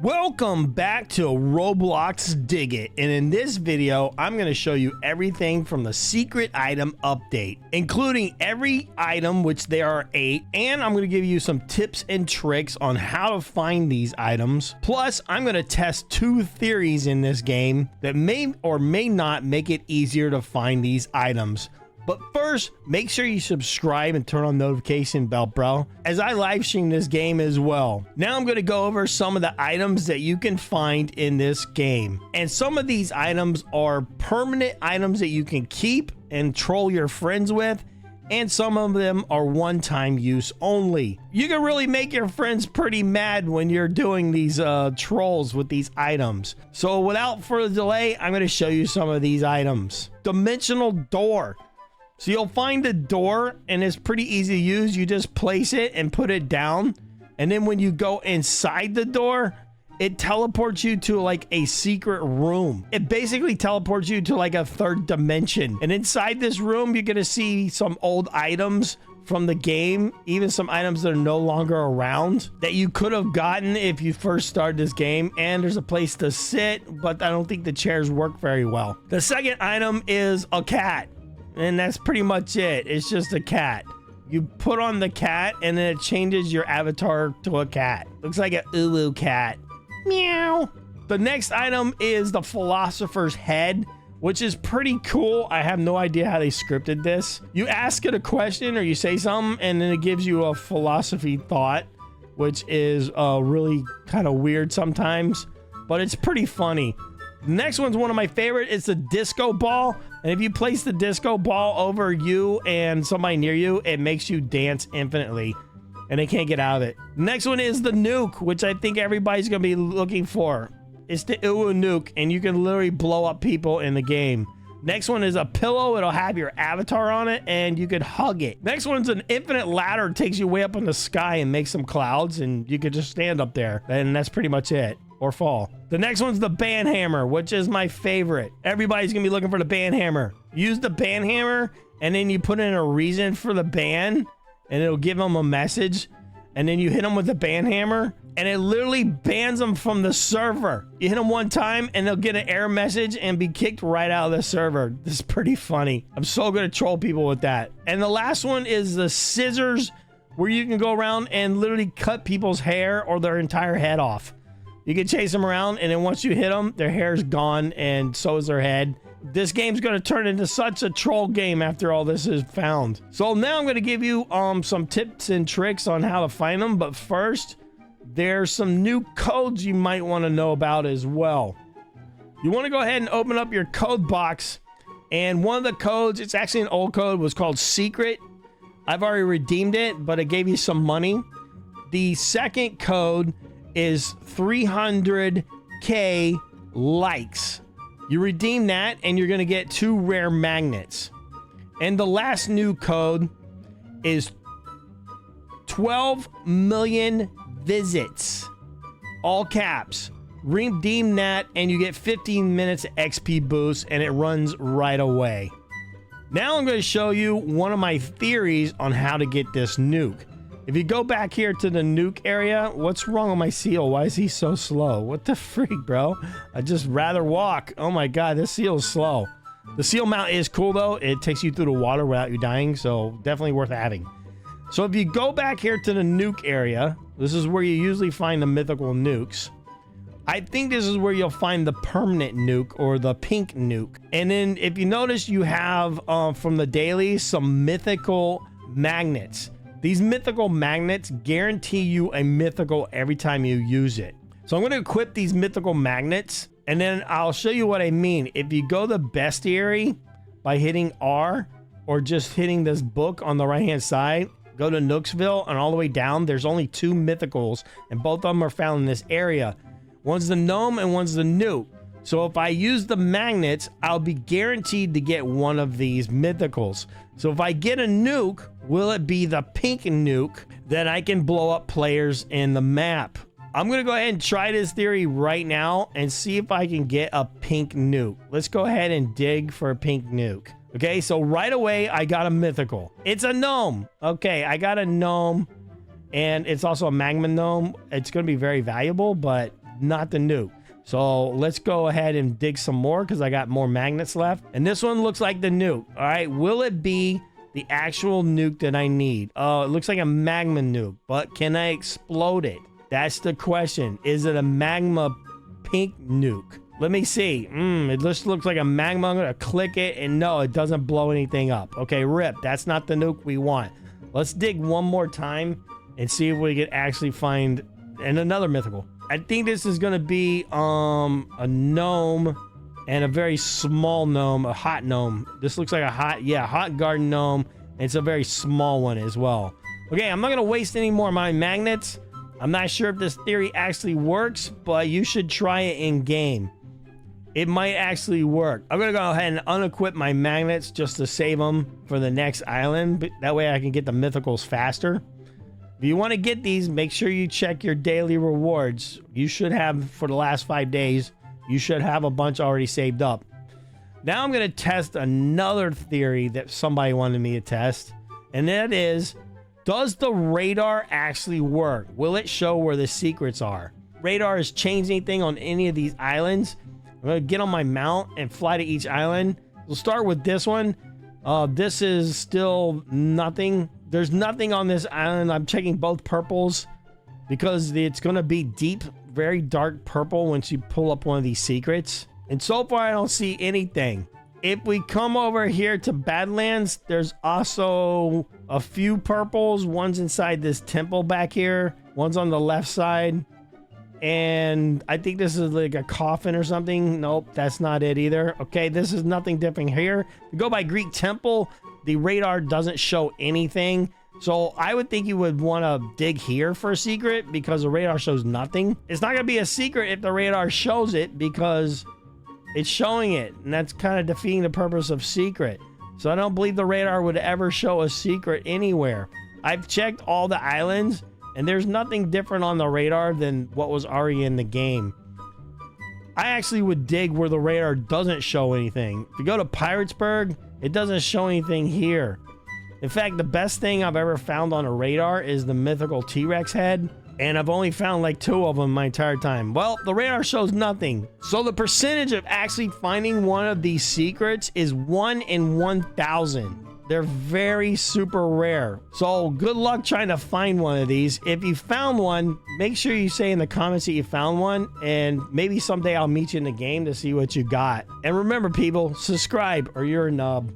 Welcome back to Roblox Digi, and in this video I'm going to show you everything from the secret item update, including every item, which there are 8, and I'm going to give you some tips and tricks on how to find these items. Plus, I'm going to test 2 theories in this game that may or may not make it easier to find these items. But first, make sure you subscribe and turn on notification bell, bro, as I live stream this game as well. Now I'm going to go over some of the items that you can find in this game. And some of these items are permanent items that you can keep and troll your friends with. And some of them are one-time use only. You can really make your friends pretty mad when you're doing these trolls with these items. So without further delay, I'm going to show you some of these items. Dimensional door. So you'll find the door and it's pretty easy to use. You just place it and put it down. And then when you go inside the door, it teleports you to like a secret room. It basically teleports you to like a 3rd dimension. And inside this room, you're gonna see some old items from the game, even some items that are no longer around that you could have gotten if you first started this game. And there's a place to sit, but I don't think the chairs work very well. The second item is a cat. And that's pretty much it. It's just a cat. You put on the cat and then it changes your avatar to a cat. Looks like an uwu cat. Meow. The next item is the philosopher's head, which is pretty cool. I have no idea how they scripted this. You ask it a question or you say something and then it gives you a philosophy thought, which is really kind of weird sometimes, but it's pretty funny. The next one's one of my favorite. It's the disco ball. And if you place the disco ball over you and somebody near you, it makes you dance infinitely. And they can't get out of it. Next one is the nuke, which I think everybody's going to be looking for. It's the Uwu nuke, and you can literally blow up people in the game. Next one is a pillow. It'll have your avatar on it, and you could hug it. Next one's an infinite ladder. It takes you way up in the sky and makes some clouds, and you could just stand up there. And that's pretty much it. Or fall. The next one's the band hammer, which is my favorite. Everybody's gonna be looking for the band hammer. Use the band hammer, and then you put in a reason for the band, and it'll give them a message. And then you hit them with the band hammer, and it literally bans them from the server. You hit them one time, and they'll get an error message and be kicked right out of the server. This is pretty funny. I'm so gonna troll people with that. And the last one is the scissors, where you can go around and literally cut people's hair or their entire head off. You can chase them around, and then once you hit them, their hair's gone, and so is their head. This game's going to turn into such a troll game after all this is found. So now I'm going to give you some tips and tricks on how to find them. But first, there's some new codes you might want to know about as well. You want to go ahead and open up your code box. And one of the codes, it's actually an old code, was called SECRETE. I've already redeemed it, but it gave you some money. The second code is 300k likes. You redeem that and you're gonna get 2 rare magnets. And the last new code is 12 million visits, all caps. Redeem that and you get 15 minutes of XP boost, and it runs right away. Now I'm going to show you one of my theories on how to get this nuke. If you go back here to the nuke area, what's wrong with my seal? Why is he so slow? What the freak, bro? I'd just rather walk. Oh my god, this seal is slow. The seal mount is cool though. It takes you through the water without you dying, so definitely worth having. So if you go back here to the nuke area, this is where you usually find the mythical nukes. I think this is where you'll find the permanent nuke or the pink nuke. And then if you notice, you have from the daily some mythical magnets. These mythical magnets guarantee you a mythical every time you use it. So I'm going to equip these mythical magnets, and then I'll show you what I mean. If you go the bestiary by hitting R, or just hitting this book on the right hand side, go to Nooksville, and all the way down, there's only 2 mythicals, and both of them are found in this area. One's the gnome and one's the nuke. So if I use the magnets, I'll be guaranteed to get one of these mythicals. So if I get a nuke, will it be the pink nuke that I can blow up players in the map? I'm going to go ahead and try this theory right now and see if I can get a pink nuke. Let's go ahead and dig for a pink nuke. Okay, so right away, I got a mythical. It's a gnome. Okay, I got a gnome, and it's also a magma gnome. It's going to be very valuable, but not the nuke. So let's go ahead and dig some more because I got more magnets left. And this one looks like the nuke. All right, will it be the actual nuke that I need? Oh, it looks like a magma nuke, but can I explode it? That's the question. Is it a magma pink nuke? Let me see. It just looks like a magma. I'm gonna click it, and no, it doesn't blow anything up. Okay, rip. That's not the nuke we want. Let's dig one more time and see if we can actually find another mythical. I think this is gonna be a gnome and a very small gnome, a hot gnome. This looks like a hot garden gnome. And it's a very small one as well. Okay, I'm not gonna waste any more of my magnets. I'm not sure if this theory actually works, but you should try it in game. It might actually work. I'm gonna go ahead and unequip my magnets just to save them for the next island. But that way I can get the mythicals faster. If you want to get these, make sure you check your daily rewards. You should have, for the last 5 days, you should have a bunch already saved up. Now I'm gonna test another theory that somebody wanted me to test. And that is, does the radar actually work? Will it show where the secrets are? Radar has changed anything on any of these islands? I'm gonna get on my mount and fly to each island. We'll start with this one. This is still nothing. There's nothing on this island. I'm checking both purples because it's gonna be deep, very dark purple once you pull up one of these secrets. And so far, I don't see anything. If we come over here to Badlands, there's also a few purples. One's inside this temple back here. One's on the left side. And I think this is like a coffin or something. Nope, that's not it either. Okay, this is nothing different here. We go by Greek temple. The radar doesn't show anything. So I would think you would want to dig here for a secret because the radar shows nothing. It's not going to be a secret if the radar shows it because it's showing it. And that's kind of defeating the purpose of secret. So I don't believe the radar would ever show a secret anywhere. I've checked all the islands. And there's nothing different on the radar than what was already in the game. I actually would dig where the radar doesn't show anything. If you go to Piratesburg, it doesn't show anything here. In fact, the best thing I've ever found on a radar is the mythical T-Rex head. And I've only found like 2 of them my entire time. Well, the radar shows nothing. So the percentage of actually finding one of these secrets is 1 in 1,000. They're very super rare. So good luck trying to find one of these. If you found one, make sure you say in the comments that you found one. And maybe someday I'll meet you in the game to see what you got. And remember, people, subscribe or you're a nub.